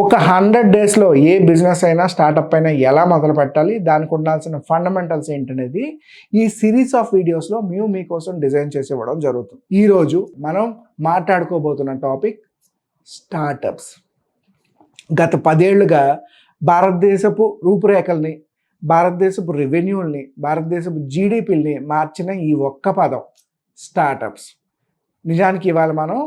ఒక 100 డేస్లో ఏ బిజినెస్ అయినా స్టార్టప్ అయినా ఎలా మొదలు పెట్టాలి, దానికి ఉండాల్సిన ఫండమెంటల్స్ ఏంటనేది ఈ సిరీస్ ఆఫ్ వీడియోస్లో మేము మీకోసం డిజైన్ చేసి ఇవ్వడం జరుగుతుంది. ఈరోజు మనం మాట్లాడుకోబోతున్న టాపిక్ స్టార్టప్స్. గత 10 ఏళ్లుగా భారతదేశపు రూపురేఖల్ని, భారతదేశపు రెవెన్యూల్ని, భారతదేశపు జీడిపిల్ని మార్చిన ఈ ఒక్క పదం స్టార్టప్స్. నిజానికి ఇవాళ మనం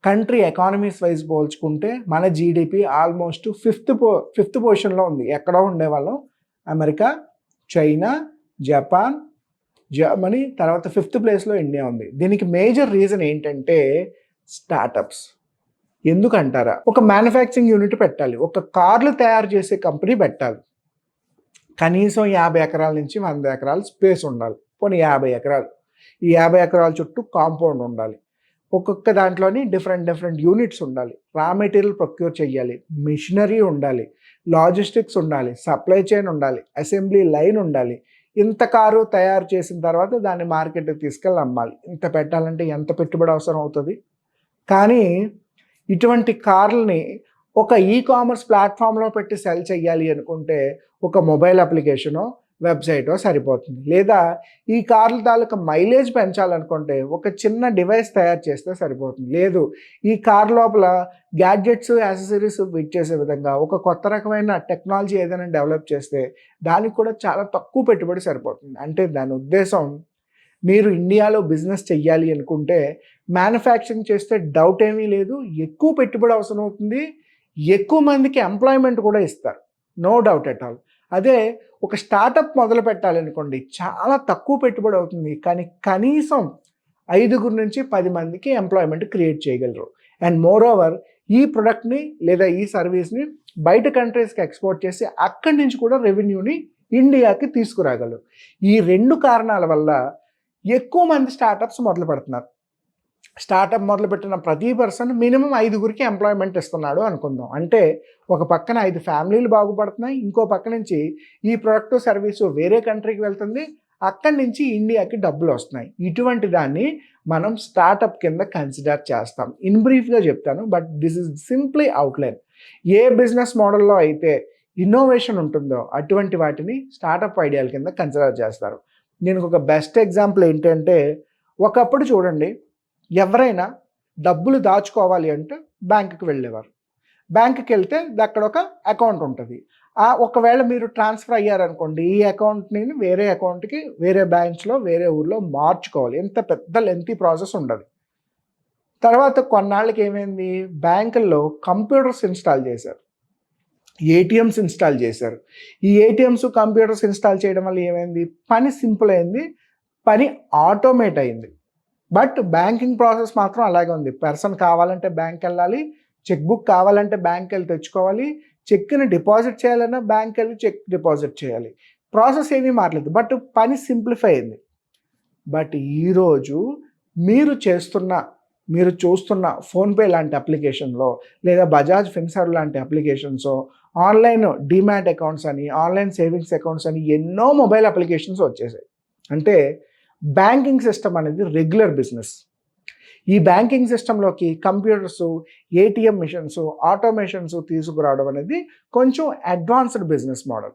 కంట్రీ ఎకానమీస్ వైజ్ పోల్చుకుంటే మన జీడిపి ఆల్మోస్ట్ ఫిఫ్త్ పొజిషన్లో ఉంది. ఎక్కడో ఉండేవాళ్ళం అమెరికా, చైనా, జపాన్, జర్మనీ, తర్వాత 5th ప్లేస్లో ఇండియా ఉంది. దీనికి మేజర్ రీజన్ ఏంటంటే స్టార్టప్స్. ఎందుకంటారా, ఒక మ్యానుఫ్యాక్చరింగ్ యూనిట్ పెట్టాలి, ఒక కార్లు తయారు చేసే కంపెనీ పెట్టాలి, కనీసం 50 ఎకరాల నుంచి 100 ఎకరాలు స్పేస్ ఉండాలి. పోనీ 50 ఎకరాలు, ఈ 50 ఎకరాల చుట్టూ కాంపౌండ్ ఉండాలి, ఒక్కొక్క దాంట్లోని డిఫరెంట్ యూనిట్స్ ఉండాలి, రా మెటీరియల్ ప్రొక్యూర్ చేయాలి, మిషనరీ ఉండాలి, లాజిస్టిక్స్ ఉండాలి, సప్లై చైన్ ఉండాలి, అసెంబ్లీ లైన్ ఉండాలి. ఇంత కారు తయారు చేసిన తర్వాత దాన్ని మార్కెట్కి తీసుకెళ్ళి అమ్మాలి. ఇంత పెట్టాలంటే ఎంత పెట్టుబడి అవసరం అవుతుంది? కానీ ఇటువంటి కార్లని ఒక కామర్స్ ప్లాట్ఫామ్లో పెట్టి సెల్ చేయాలి అనుకుంటే ఒక మొబైల్ అప్లికేషనో వెబ్సైటో సరిపోతుంది. లేదా ఈ కార్ల తాలూకా మైలేజ్ పెంచాలనుకుంటే ఒక చిన్న డివైస్ తయారు చేస్తే సరిపోతుంది. లేదు, ఈ కార్ లోపల గ్యాడ్జెట్స్, యాక్సెసరీస్ ఫిట్ చేసే విధంగా ఒక కొత్త రకమైన టెక్నాలజీ ఏదైనా డెవలప్ చేస్తే దానికి కూడా చాలా తక్కువ పెట్టుబడి సరిపోతుంది. అంటే దాని ఉద్దేశం, మీరు ఇండియాలో బిజినెస్ చెయ్యాలి అనుకుంటే మ్యానుఫ్యాక్చరింగ్ చేస్తే డౌట్ ఏమీ లేదు, ఎక్కువ పెట్టుబడి అవసరం అవుతుంది, ఎక్కువ మందికి ఎంప్లాయ్మెంట్ కూడా ఇస్తారు, నో డౌట్ ఎట్ ఆల్. అదే ఒక స్టార్టప్ మొదలు పెట్టాలనుకోండి, చాలా తక్కువ పెట్టుబడి అవుతుంది, కానీ కనీసం 5 నుంచి 10 మందికి ఎంప్లాయ్మెంట్ క్రియేట్ చేయగలరు. అండ్ మోర్ ఓవర్, ఈ ప్రొడక్ట్ని లేదా ఈ సర్వీస్ని బయట కంట్రీస్కి ఎక్స్పోర్ట్ చేసి అక్కడి నుంచి కూడా రెవెన్యూని ఇండియాకి తీసుకురాగలరు. ఈ 2 కారణాల వల్ల ఎక్కువ మంది స్టార్టప్స్ మొదలు పెడుతున్నారు. స్టార్టప్ మొదలుపెట్టిన ప్రతి పర్సన్ మినిమం 5గురికి ఎంప్లాయ్మెంట్ ఇస్తున్నాడు అనుకుందాం. అంటే ఒక పక్కన 5 ఫ్యామిలీలు బాగుపడుతున్నాయి, ఇంకో పక్క నుంచి ఈ ప్రొడక్ట్ సర్వీసు వేరే కంట్రీకి వెళ్తుంది, అక్కడి నుంచి ఇండియాకి డబ్బులు వస్తున్నాయి. ఇటువంటి దాన్ని మనం స్టార్టప్ కింద కన్సిడర్ చేస్తాం. ఇన్ బ్రీఫ్గా చెప్తాను, but this is simply outline. A business మోడల్లో అయితే ఇన్నోవేషన్ ఉంటుందో అటువంటి వాటిని స్టార్టప్ ఐడియాల కింద కన్సిడర్ చేస్తారు. దీనికి ఒక బెస్ట్ ఎగ్జాంపుల్ ఏంటంటే, ఒకప్పుడు చూడండి, ఎవరైనా డబ్బులు దాచుకోవాలి అంటే బ్యాంకుకి వెళ్ళేవారు. బ్యాంకుకి వెళ్తే అక్కడ ఒక అకౌంట్ ఉంటుంది. ఒకవేళ మీరు ట్రాన్స్ఫర్ అయ్యారనుకోండి, ఈ అకౌంట్ని వేరే అకౌంట్కి వేరే బ్రాంచ్లో వేరే ఊర్లో మార్చుకోవాలి. ఎంత పెద్ద లెంతీ ప్రాసెస్ ఉండదు. తర్వాత కొన్నాళ్ళకి ఏమైంది, బ్యాంకుల్లో కంప్యూటర్స్ ఇన్స్టాల్ చేశారు, ఏటీఎంస్ ఇన్స్టాల్ చేశారు. ఈ ఏటీఎంస్, కంప్యూటర్స్ ఇన్స్టాల్ చేయడం వల్ల ఏమైంది, పని సింపుల్ అయింది, పని ఆటోమేట్ అయింది. బట్ బ్యాంకింగ్ ప్రాసెస్ మాత్రం అలాగే ఉంది. పర్సన్ కావాలంటే బ్యాంక్ వెళ్ళాలి, చెక్ బుక్ కావాలంటే బ్యాంక్ వెళ్ళి తెచ్చుకోవాలి, చెక్ని డిపాజిట్ చేయాలన్నా బ్యాంక్ వెళ్ళి చెక్ డిపాజిట్ చేయాలి. ప్రాసెస్ ఏమీ మారలేదు, బట్ పని సింప్లిఫై అయింది. బట్ ఈరోజు మీరు చూస్తున్న ఫోన్పే లాంటి అప్లికేషన్లో, లేదా బజాజ్ ఫిన్సర్వ్ లాంటి అప్లికేషన్స్, ఆన్లైన్ డిమాట్ అకౌంట్స్ అని, ఆన్లైన్ సేవింగ్స్ అకౌంట్స్ అని ఎన్నో మొబైల్ అప్లికేషన్స్ వచ్చేసాయి. అంటే బ్యాంకింగ్ సిస్టమ్ అనేది రెగ్యులర్ బిజినెస్. ఈ బ్యాంకింగ్ సిస్టంలోకి కంప్యూటర్స్, ఏటీఎం మిషన్స్, ఆటోమేషన్స్ తీసుకురావడం అనేది కొంచెం అడ్వాన్స్డ్ బిజినెస్ మోడల్.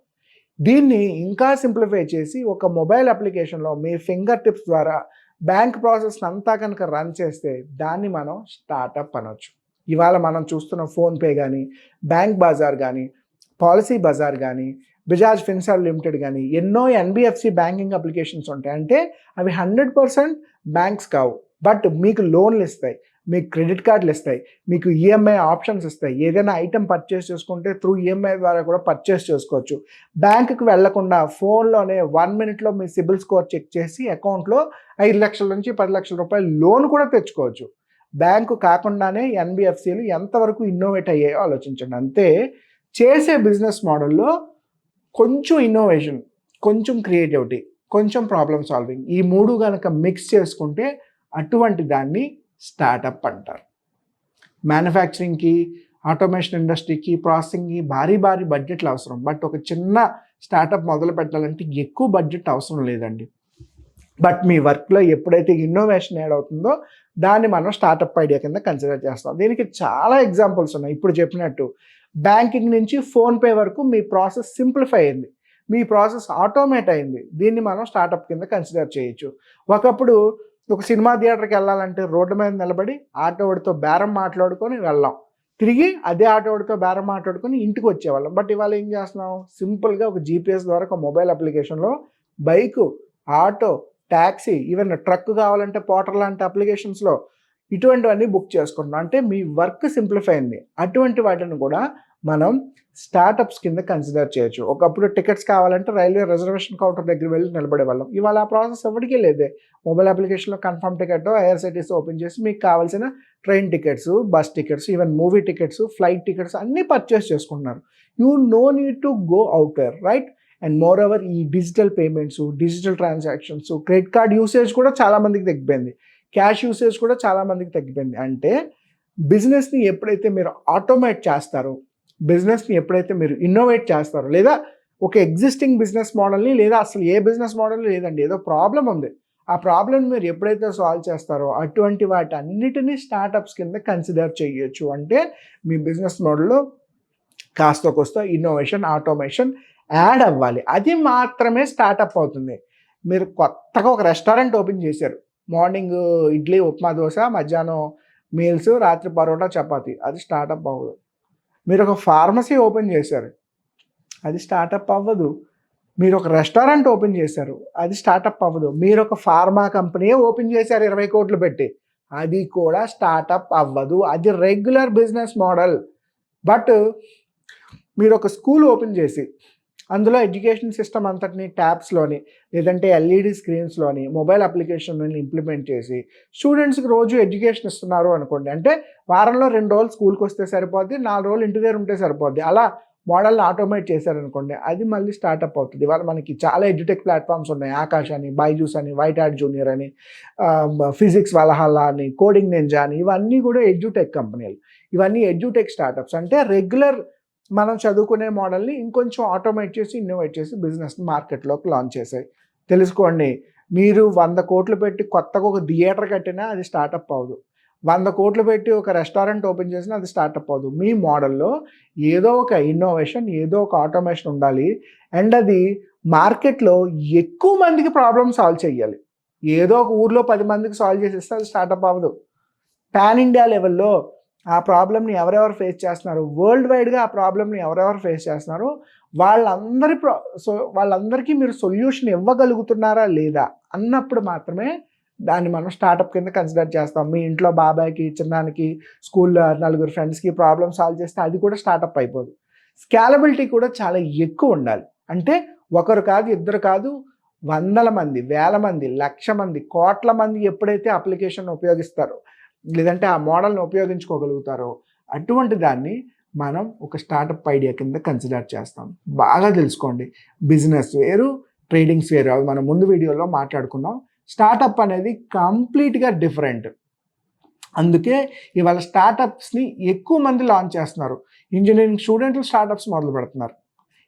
దీన్ని ఇంకా సింప్లిఫై చేసి ఒక మొబైల్ అప్లికేషన్లో మీ ఫింగర్ టిప్స్ ద్వారా బ్యాంక్ ప్రాసెస్ అంతా కనుక రన్ చేస్తే దాన్ని మనం స్టార్టప్ అనొచ్చు. ఇవాళ మనం చూస్తున్న ఫోన్పే కానీ, బ్యాంక్ బజార్ కానీ, పాలసీ బజార్ కానీ, బజాజ్ ఫిన్సర్వ్ లిమిటెడ్ కానీ, ఎన్నో ఎన్బిఎఫ్సి బ్యాంకింగ్ అప్లికేషన్స్ ఉంటాయి. అంటే అవి 100% బ్యాంక్స్ కావు, బట్ మీకు లోన్లు ఇస్తాయి, మీకు క్రెడిట్ కార్డులు ఇస్తాయి, మీకు ఈఎంఐ ఆప్షన్స్ ఇస్తాయి. ఏదైనా ఐటెం పర్చేస్ చేసుకుంటే త్రూ ఈఎంఐ ద్వారా కూడా పర్చేస్ చేసుకోవచ్చు. బ్యాంకుకి వెళ్లకుండా ఫోన్లోనే 1 మినిట్లో మీ సిబిల్ స్కోర్ చెక్ చేసి అకౌంట్లో 5 లక్షల నుంచి 10 లక్షల రూపాయలు లోన్ కూడా తెచ్చుకోవచ్చు. బ్యాంకు కాకుండానే ఎన్బిఎఫ్సిలు ఎంతవరకు ఇన్నోవేట్ అయ్యాయో ఆలోచించండి. అంతే, చేసే బిజినెస్ మోడల్లో కొంచెం ఇన్నోవేషన్, కొంచెం క్రియేటివిటీ, కొంచెం ప్రాబ్లమ్ సాల్వింగ్, ఈ 3 కనుక మిక్స్ చేసుకుంటే అటువంటి దాన్ని స్టార్టప్ అంటారు. మ్యానుఫ్యాక్చరింగ్కి, ఆటోమేషన్ ఇండస్ట్రీకి, ప్రాసెసింగ్కి భారీ బడ్జెట్లు అవసరం. బట్ ఒక చిన్న స్టార్టప్ మొదలు పెట్టాలంటే ఎక్కువ బడ్జెట్ అవసరం లేదండి. బట్ మీ వర్క్లో ఎప్పుడైతే ఇన్నోవేషన్ యాడ్ అవుతుందో దాన్ని మనం స్టార్టప్ ఐడియా కింద కన్సిడర్ చేస్తాం. దీనికి చాలా ఎగ్జాంపుల్స్ ఉన్నాయి. ఇప్పుడు చెప్పినట్టు బ్యాంకింగ్ నుంచి ఫోన్పే వరకు మీ ప్రాసెస్ సింప్లిఫై అయింది, మీ ప్రాసెస్ ఆటోమేట్ అయింది. దీన్ని మనం స్టార్టప్ కింద కన్సిడర్ చేయొచ్చు. ఒకప్పుడు ఒక సినిమా థియేటర్కి వెళ్ళాలంటే రోడ్డు మీద నిలబడి ఆటోడితో బేరం మాట్లాడుకొని వెళ్ళాం, తిరిగి అదే ఆటోడితో బేరం మాట్లాడుకొని ఇంటికి వచ్చేవాళ్ళం. బట్ ఇవాళ ఏం చేస్తున్నాం, సింపుల్గా ఒక జీపీఎస్ ద్వారా ఒక మొబైల్ అప్లికేషన్లో bike, auto, taxi, even truck కావాలంటే పోర్టర్ లాంటి అప్లికేషన్స్లో ఇటువంటివన్నీ బుక్ చేసుకుంటున్నాం. అంటే మీ వర్క్ సింప్లిఫై అయింది. అటువంటి వాటిని కూడా మనం స్టార్టప్స్ కింద కన్సిడర్ చేయొచ్చు. ఒకప్పుడు టికెట్స్ కావాలంటే రైల్వే రిజర్వేషన్ కౌంటర్ దగ్గర వెళ్ళి నిలబడే వాళ్ళం. ఇవాళ ఆ ప్రాసెస్ ఎవరికీ లేదే. మొబైల్ అప్లికేషన్లో కన్ఫర్మ్ టికెట్ ఐఆర్సిటీసీ ఓపెన్ చేసి మీకు కావాల్సిన train tickets, bus tickets, even movie tickets, flight tickets అన్నీ పర్చేస్ చేసుకుంటున్నారు. You no need to go out there, right? And moreover ఈ digital payments, digital transactions, credit card usage కూడా చాలామందికి తగ్గిపోయింది, cash usage కూడా చాలామందికి తగ్గిపోయింది. అంటే బిజినెస్ని ఎప్పుడైతే మీరు ఆటోమేట్ చేస్తారో, బిజినెస్ని ఎప్పుడైతే మీరు ఇన్నోవేట్ చేస్తారో, లేదా ఒక ఎగ్జిస్టింగ్ బిజినెస్ మోడల్ని, లేదా అసలు ఏ బిజినెస్ మోడల్ లేదండి, ఏదో ప్రాబ్లం ఉంది, ఆ ప్రాబ్లమ్ మీరు ఎప్పుడైతే సాల్వ్ చేస్తారో అటువంటి వాటి అన్నిటినీ స్టార్టప్స్ కింద కన్సిడర్ చేయొచ్చు. అంటే మీ బిజినెస్ మోడల్లో కాస్త కోస్త ఇన్నోవేషన్, ఆటోమేషన్ యాడ్ అవ్వాలి. అది మాత్రమే స్టార్టప్ అవుతుంది. మీరు కొత్తగా ఒక రెస్టారెంట్ ఓపెన్ చేశారు, మార్నింగ్ ఇడ్లీ, ఉప్మా, దోశ, మధ్యాహ్నం మీల్స్, రాత్రి పరోటా, చపాతీ, అది స్టార్టప్ అవ్వదు. మీరు ఒక ఫార్మసీ ఓపెన్ చేశారు, అది స్టార్టప్ అవ్వదు. మీరు ఒక రెస్టారెంట్ ఓపెన్ చేశారు, అది స్టార్టప్ అవ్వదు. మీరు ఒక ఫార్మా కంపెనీ ఓపెన్ చేశారు 20 కోట్లు పెట్టి, అది కూడా స్టార్టప్ అవ్వదు. అది రెగ్యులర్ బిజినెస్ మోడల్. బట్ మీరు ఒక స్కూల్ ఓపెన్ చేసి అందులో ఎడ్యుకేషన్ సిస్టమ్ అంతటిని ట్యాబ్స్లోని, లేదంటే ఎల్ఈడి స్క్రీన్స్లోని, మొబైల్ అప్లికేషన్ని ఇంప్లిమెంట్ చేసి స్టూడెంట్స్కి రోజు ఎడ్యుకేషన్ ఇస్తున్నారు అనుకోండి. అంటే వారంలో 2 రోజులు స్కూల్కి వస్తే సరిపోద్ది, 4 రోజులు ఇంటి దగ్గర ఉంటే సరిపోద్ది. అలా మోడల్ని ఆటోమేట్ చేశారనుకోండి, అది మళ్ళీ స్టార్టప్ అవుతుంది. ఇవాళ మనకి చాలా ఎడ్యుటెక్ ప్లాట్ఫామ్స్ ఉన్నాయి, ఆకాష్ అని, బైజూస్ అని, వైట్ యాడ్ జూనియర్ అని, ఫిజిక్స్ వలహల్లా అని, కోడింగ్ నింజా అని, ఇవన్నీ కూడా ఎడ్యుటెక్ కంపెనీలు. ఇవన్నీ ఎడ్యుటెక్ స్టార్టప్స్. అంటే రెగ్యులర్ మనం చదువుకునే మోడల్ని ఇంకొంచెం ఆటోమేట్ చేసి, ఇన్నోవేట్ చేసి బిజినెస్ని మార్కెట్లోకి లాంచ్ చేశాయి. తెలుసుకోండి, మీరు 100 కోట్లు పెట్టి కొత్తగా ఒక థియేటర్ కట్టినా అది స్టార్టప్ అవ్వదు, 100 కోట్లు పెట్టి ఒక రెస్టారెంట్ ఓపెన్ చేసినా అది స్టార్టప్ అవ్వదు. మీ మోడల్లో ఏదో ఒక ఇన్నోవేషన్, ఏదో ఒక ఆటోమేషన్ ఉండాలి. అండ్ అది మార్కెట్లో ఎక్కువ మందికి ప్రాబ్లమ్ సాల్వ్ చేయాలి. ఏదో ఒక ఊర్లో 10 మందికి సాల్వ్ చేసేస్తే అది స్టార్టప్ అవ్వదు. పాన్ ఇండియా లెవెల్లో ఆ ప్రాబ్లమ్ని ఎవరెవరు ఫేస్ చేస్తున్నారు, వరల్డ్ వైడ్గా ఆ ప్రాబ్లమ్ని ఎవరెవరు ఫేస్ చేస్తున్నారు, వాళ్ళందరికీ మీరు సొల్యూషన్ ఇవ్వగలుగుతున్నారా లేదా అన్నప్పుడు మాత్రమే దాన్ని మనం స్టార్టప్ కింద కన్సిడర్ చేస్తాం. మీ ఇంట్లో బాబాయ్కి, చిన్నానికి, స్కూల్లో 4 ఫ్రెండ్స్కి ప్రాబ్లమ్ సాల్వ్ చేస్తే అది కూడా స్టార్టప్ అయిపోదు. స్కేలబిలిటీ కూడా చాలా ఎక్కువ ఉండాలి. అంటే ఒకరు కాదు, ఇద్దరు కాదు, 100 మంది, 1000 మంది, 1,00,000 మంది, కోట్ల మంది ఎప్పుడైతే అప్లికేషన్ ఉపయోగిస్తారో, లేదంటే ఆ మోడల్ని ఉపయోగించుకోగలుగుతారో, అటువంటి దాన్ని మనం ఒక స్టార్టప్ ఐడియా కింద కన్సిడర్ చేస్తాం. బాగా తెలుసుకోండి, బిజినెస్ వేరు, ట్రేడింగ్స్ వేరు. అవి మనం ముందు వీడియోలో మాట్లాడుకున్నాం. స్టార్టప్ అనేది కంప్లీట్గా డిఫరెంట్. అందుకే ఇవాళ స్టార్టప్స్ని ఎక్కువ మంది లాంచ్ చేస్తున్నారు. ఇంజనీరింగ్ స్టూడెంట్లు స్టార్టప్స్ మొదలు పెడుతున్నారు,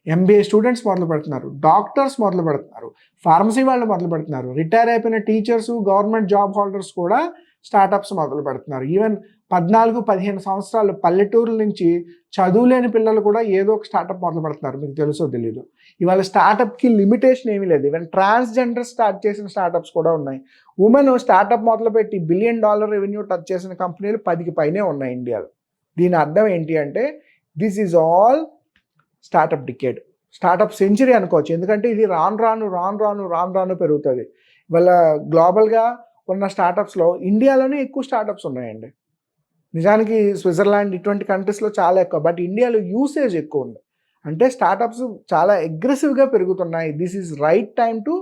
ఎంబీఏ స్టూడెంట్స్ మొదలు పెడుతున్నారు, డాక్టర్స్ మొదలు పెడుతున్నారు, ఫార్మసీ వాళ్ళు మొదలు పెడుతున్నారు, రిటైర్ అయిపోయిన టీచర్స్, గవర్నమెంట్ జాబ్ హోల్డర్స్ కూడా స్టార్టప్స్ మొదలు పెడుతున్నారు. ఈవెన్ 14-15 సంవత్సరాలు పల్లెటూరుల నుంచి చదువులేని పిల్లలు కూడా ఏదో ఒక స్టార్టప్ మొదలు పెడుతున్నారు. మీకు తెలుసో తెలీదు. ఇవాళ స్టార్టప్కి లిమిటేషన్ ఏమీ లేదు. ఈవెన్ ట్రాన్స్జెండర్ స్టార్ట్ చేసిన స్టార్టప్స్ కూడా ఉన్నాయి. ఉమెన్ స్టార్టప్ మొదలుపెట్టి $1 బిలియన్ రెవెన్యూ టచ్ చేసిన కంపెనీలు 10కి పైనే ఉన్నాయి ఇండియాలో. దీని అర్థం ఏంటి అంటే this is all startup decade, startup century అనుకోవచ్చు. ఎందుకంటే ఇది రాను పెరుగుతుంది. ఇవాళ గ్లోబల్గా ఉన్న స్టార్టప్స్లో ఇండియాలోనే ఎక్కువ స్టార్టప్స్ ఉన్నాయండి. నిజానికి స్విట్జర్లాండ్ ఇటువంటి కంట్రీస్లో చాలా ఎక్కువ, బట్ ఇండియాలో యూసేజ్ ఎక్కువ ఉంది. అంటే స్టార్టప్స్ చాలా అగ్రెసివ్గా పెరుగుతున్నాయి. This is right time to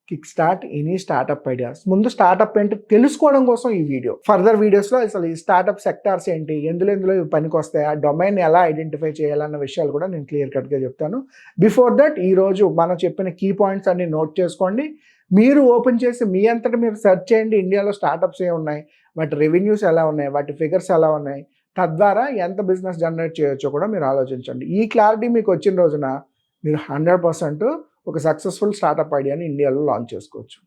kick start any startup ideas. ముందు స్టార్టప్ ఏంటి తెలుసుకోవడం కోసం ఈ వీడియో. ఫర్దర్ వీడియోస్లో అసలు ఈ స్టార్టప్ సెక్టార్స్ ఏంటి, ఎందులో ఇవి పనికి వస్తాయి, ఆ డొమైన్ ఎలా ఐడెంటిఫై చేయాలన్న విషయాలు కూడా నేను క్లియర్ కట్గా చెప్తాను. బిఫోర్ దట్ ఈరోజు మనం చెప్పిన కీ పాయింట్స్ అన్ని నోట్ చేసుకోండి. మీరు ఓపెన్ చేసి మీ అంతటా మీరు సెర్చ్ చేయండి, ఇండియాలో స్టార్టప్స్ ఏ ఉన్నాయి, వాటి రెవెన్యూస్ ఎలా ఉన్నాయి, వాటి ఫిగర్స్ ఎలా ఉన్నాయి, తద్వారా ఎంత బిజినెస్ జనరేట్ చేయొచ్చో కూడా మీరు ఆలోచించండి. ఈ క్లారిటీ మీకు వచ్చిన రోజున మీరు 100% ఒక సక్సెస్ఫుల్ స్టార్టప్ ఐడియాని ఇండియాలో లాంచ్ చేసుకోవచ్చు.